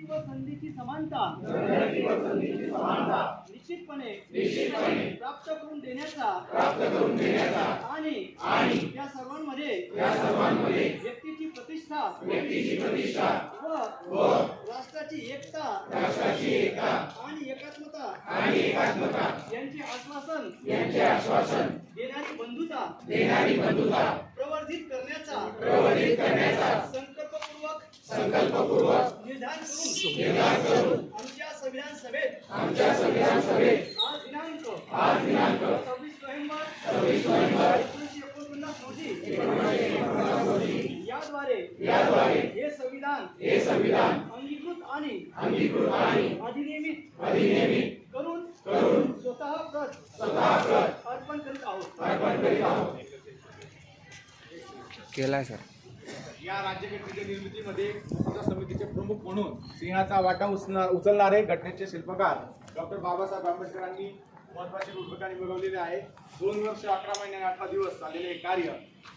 व संधीची समानता निश्चितपणे प्राप्त करून देण्याचा आणि या सर्वांमध्ये व्यक्तीची प्रतिष्ठा व राष्ट्राची एकता आणि एकात्मता यांचे आश्वासन देणारी बंधुता प्रवर्धित करण्याचा संकल्पपूर्वक निर्धार करून आमच्या संविधान सभेत आज दिनांक 26 नोव्हेंबर 1949 रोजी याद्वारे हे संविधान अंगीकृत आणि अधिनियमित करून स्वतः प्रत अर्पण करीत आहोत केलाय सर। या राज्यघटनेच्या निर्मितीमध्ये समता समितीचे प्रमुख म्हणून सिंहाचा वाटा उचलणारे घटनेचे शिल्पकार डॉक्टर बाबासाहेब आंबेडकरांनी महत्वाची भूमिका निभावलेली आहे। 2 वर्ष 11 महिने 18 दिवस चाललेले कार्य